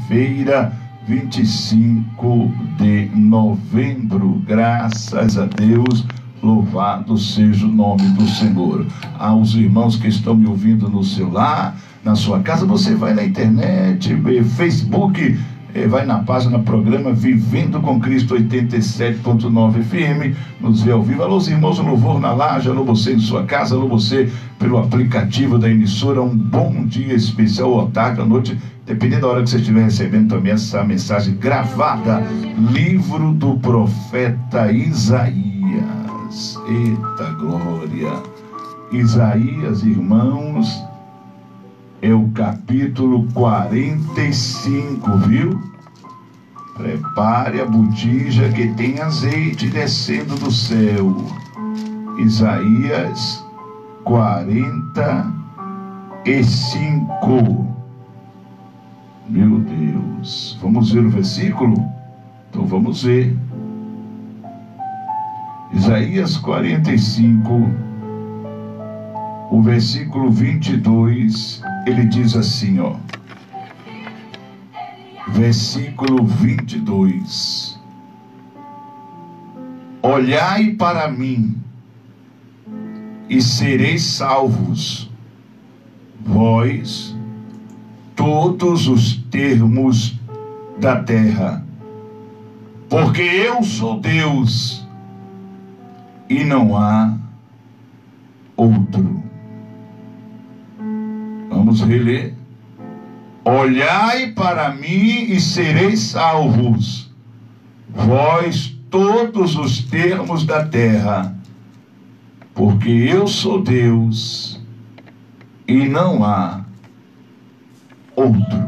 quarta-feira, 25 de novembro. Graças a Deus, louvado seja o nome do Senhor. Aos irmãos que estão me ouvindo no celular, na sua casa, você vai na internet, Facebook, vai na página programa Vivendo com Cristo 87.9 FM, nos vê ao vivo. Alô, os irmãos do Louvor na Laje, alô você em sua casa, alô você pelo aplicativo da emissora. Um bom dia especial, ou tarde, à noite, dependendo da hora que você estiver recebendo também essa mensagem gravada. Livro do profeta Isaías. Eita glória! Isaías, irmãos, é o capítulo 45, viu? Prepare a botija que tem azeite descendo do céu. Isaías 45. Meu Deus. Vamos ver o versículo? Então vamos ver. Isaías 45, o versículo 22, ele diz assim, ó. Versículo 22. Olhai para mim e sereis salvos, vós, todos os termos da terra, porque eu sou Deus e não há outro. Vamos reler. Olhai para mim e sereis salvos, vós, todos os termos da terra, porque eu sou Deus e não há outro.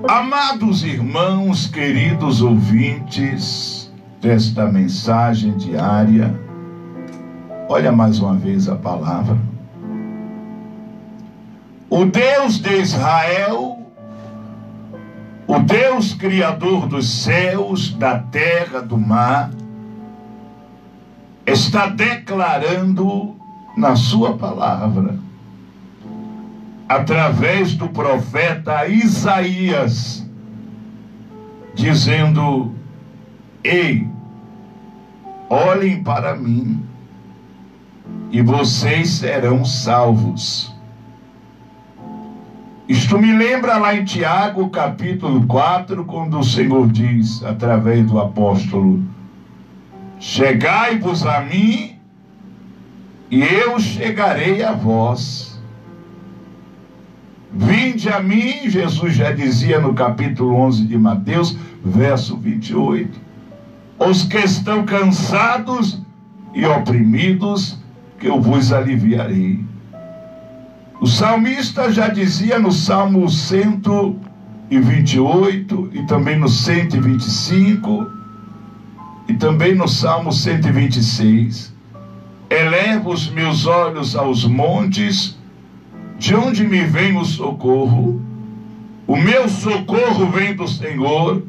Amados irmãos, queridos ouvintes desta mensagem diária, olha mais uma vez a palavra. O Deus de Israel, o Deus criador dos céus, da terra, do mar, está declarando na sua palavra, através do profeta Isaías, dizendo: ei, olhem para mim e vocês serão salvos. Isto me lembra lá em Tiago, capítulo 4, quando o Senhor diz, através do apóstolo: chegai-vos a mim, e eu chegarei a vós. Vinde a mim, Jesus já dizia no capítulo 11 de Mateus, verso 28, os que estão cansados e oprimidos, que eu vos aliviarei. O salmista já dizia no Salmo 128, e também no 125, e também no Salmo 126, elevo os meus olhos aos montes, de onde me vem o socorro? O meu socorro vem do Senhor,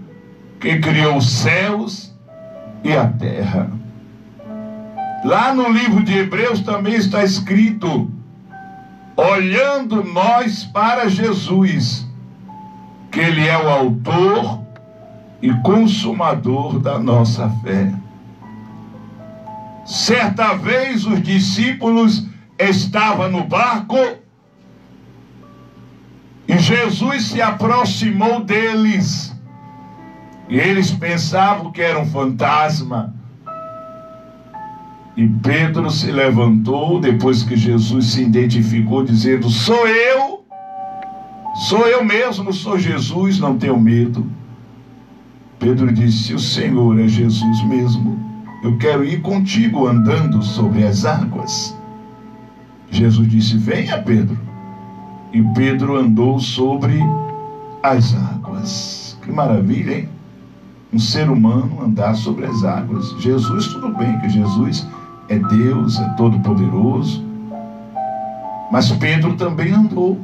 que criou os céus e a terra. Lá no livro de Hebreus também está escrito: olhando nós para Jesus, que Ele é o autor e consumador da nossa fé. Certa vez os discípulos estavam no barco e Jesus se aproximou deles, e eles pensavam que era um fantasma. E Pedro se levantou, depois que Jesus se identificou, dizendo: sou eu mesmo, sou Jesus, não tenho medo. Pedro disse: se o Senhor é Jesus mesmo, eu quero ir contigo andando sobre as águas. Jesus disse: venha, Pedro. E Pedro andou sobre as águas. Que maravilha, hein? Um ser humano andar sobre as águas. Jesus, tudo bem que Jesus é Deus, é todo poderoso, mas Pedro também andou.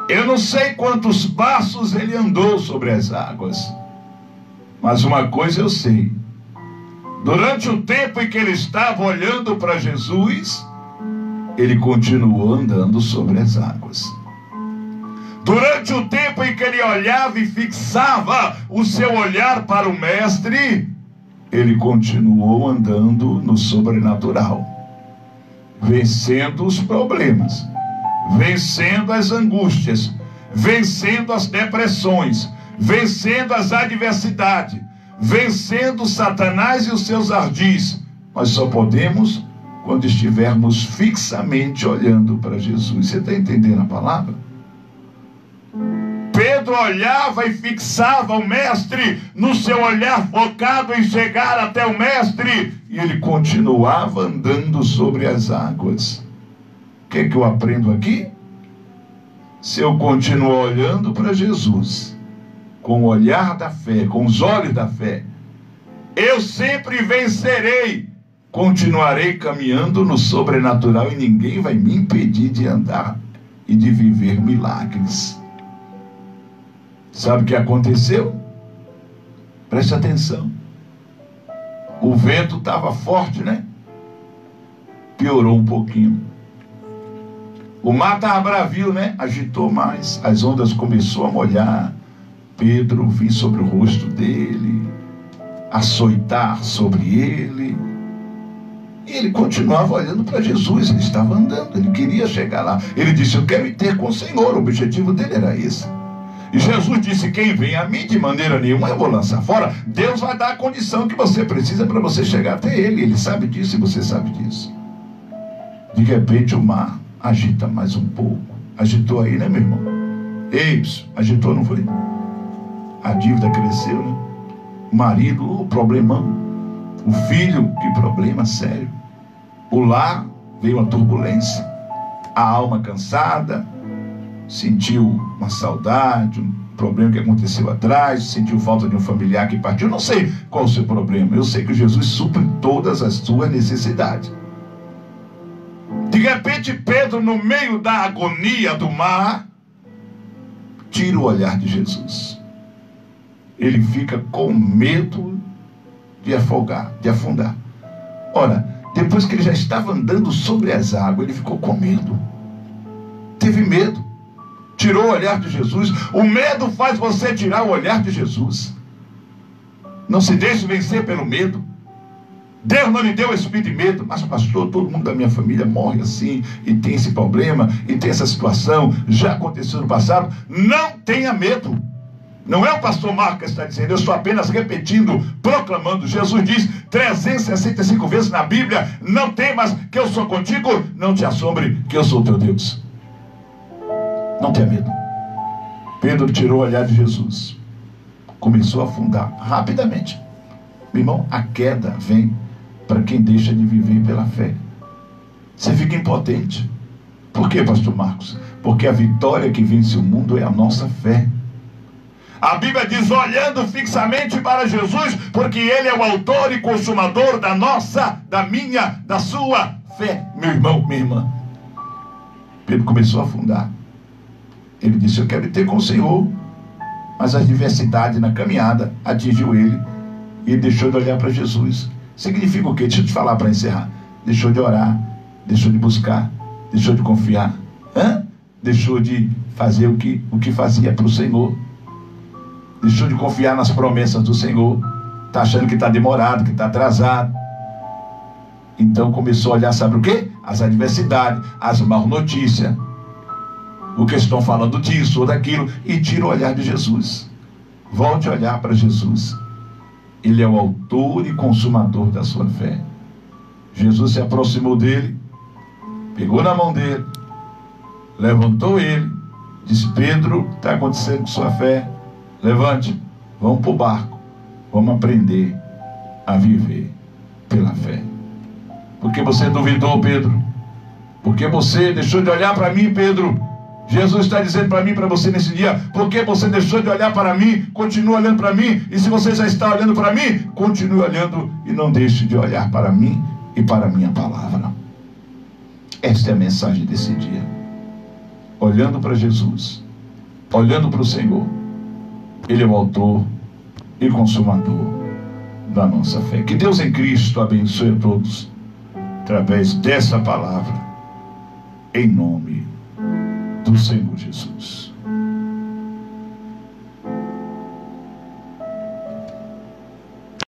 Eu não sei quantos passos ele andou sobre as águas, mas uma coisa eu sei: durante o tempo em que ele estava olhando para Jesus, ele continuou andando sobre as águas. Durante o tempo em que ele olhava e fixava o seu olhar para o mestre, ele continuou andando no sobrenatural, vencendo os problemas, vencendo as angústias, vencendo as depressões, vencendo as adversidades, vencendo Satanás e os seus ardis. Nós só podemos quando estivermos fixamente olhando para Jesus. Você está entendendo a palavra? Pedro olhava e fixava o mestre no seu olhar focado em chegar até o mestre, e ele continuava andando sobre as águas. O que é que eu aprendo aqui? Se eu continuar olhando para Jesus com o olhar da fé, com os olhos da fé, eu sempre vencerei, continuarei caminhando no sobrenatural e ninguém vai me impedir de andar e de viver milagres. Sabe o que aconteceu? Preste atenção. O vento estava forte, né? Piorou um pouquinho. O mar estava bravio, né? Agitou mais. As ondas começaram a molhar. Pedro vinha sobre o rosto dele, açoitar sobre ele. E ele continuava olhando para Jesus. Ele estava andando, ele queria chegar lá. Ele disse: eu quero ir ter com o Senhor. O objetivo dele era esse. E Jesus disse: quem vem a mim, de maneira nenhuma eu vou lançar fora. Deus vai dar a condição que você precisa para você chegar até Ele. Ele sabe disso e você sabe disso. De repente o mar agita mais um pouco. Agitou aí, né, meu irmão? Ei, agitou, não foi? A dívida cresceu, né? O marido, o problemão. O filho, que problema sério. O lar, veio a turbulência. A alma cansada, sentiu uma saudade, um problema que aconteceu atrás, sentiu falta de um familiar que partiu. Não sei qual o seu problema. Eu sei que Jesus supre todas as suas necessidades. De repente, Pedro, no meio da agonia do mar, tira o olhar de Jesus. Ele fica com medo de afogar, de afundar. Ora, depois que ele já estava andando sobre as águas, ele ficou com medo. Teve medo. Tirou o olhar de Jesus. O medo faz você tirar o olhar de Jesus. Não se deixe vencer pelo medo. Deus não lhe deu esse espírito de medo. Mas pastor, todo mundo da minha família morre assim, e tem esse problema, e tem essa situação, já aconteceu no passado. Não tenha medo. Não é o pastor Marcos que está dizendo, eu estou apenas repetindo, proclamando. Jesus diz 365 vezes na Bíblia: não temas que eu sou contigo, não te assombre que eu sou o teu Deus. Não tenha medo. Pedro tirou o olhar de Jesus, começou a afundar rapidamente. Meu irmão, a queda vem para quem deixa de viver pela fé. Você fica impotente. Por quê, pastor Marcos? Porque a vitória que vence o mundo é a nossa fé. A Bíblia diz: olhando fixamente para Jesus, porque Ele é o autor e consumador da nossa, da minha, da sua fé. Meu irmão, minha irmã. Pedro começou a afundar. Ele disse: eu quero ir ter com o Senhor. Mas a adversidade na caminhada atingiu ele, e ele deixou de olhar para Jesus. Significa o quê? Deixa eu te falar para encerrar. Deixou de orar, deixou de buscar, deixou de confiar, deixou de fazer o que fazia para o Senhor. Deixou de confiar nas promessas do Senhor. Está achando que está demorado, que está atrasado. Então começou a olhar, sabe o quê? As adversidades, as más notícias, o que estão falando disso ou daquilo, e tira o olhar de Jesus. Volte a olhar para Jesus. Ele é o autor e consumador da sua fé. Jesus se aproximou dele, pegou na mão dele, levantou ele, disse: Pedro, o que está acontecendo com sua fé? Levante, vamos para o barco, vamos aprender a viver pela fé. Porque você duvidou, Pedro? Porque você deixou de olhar para mim, Pedro? Jesus está dizendo para mim e para você nesse dia: porque você deixou de olhar para mim, continua olhando para mim. E se você já está olhando para mim, continue olhando e não deixe de olhar para mim e para a minha palavra. Esta é a mensagem desse dia. Olhando para Jesus, olhando para o Senhor. Ele é o autor e consumador da nossa fé. Que Deus em Cristo abençoe a todos através dessa palavra. em nome do Senhor Jesus.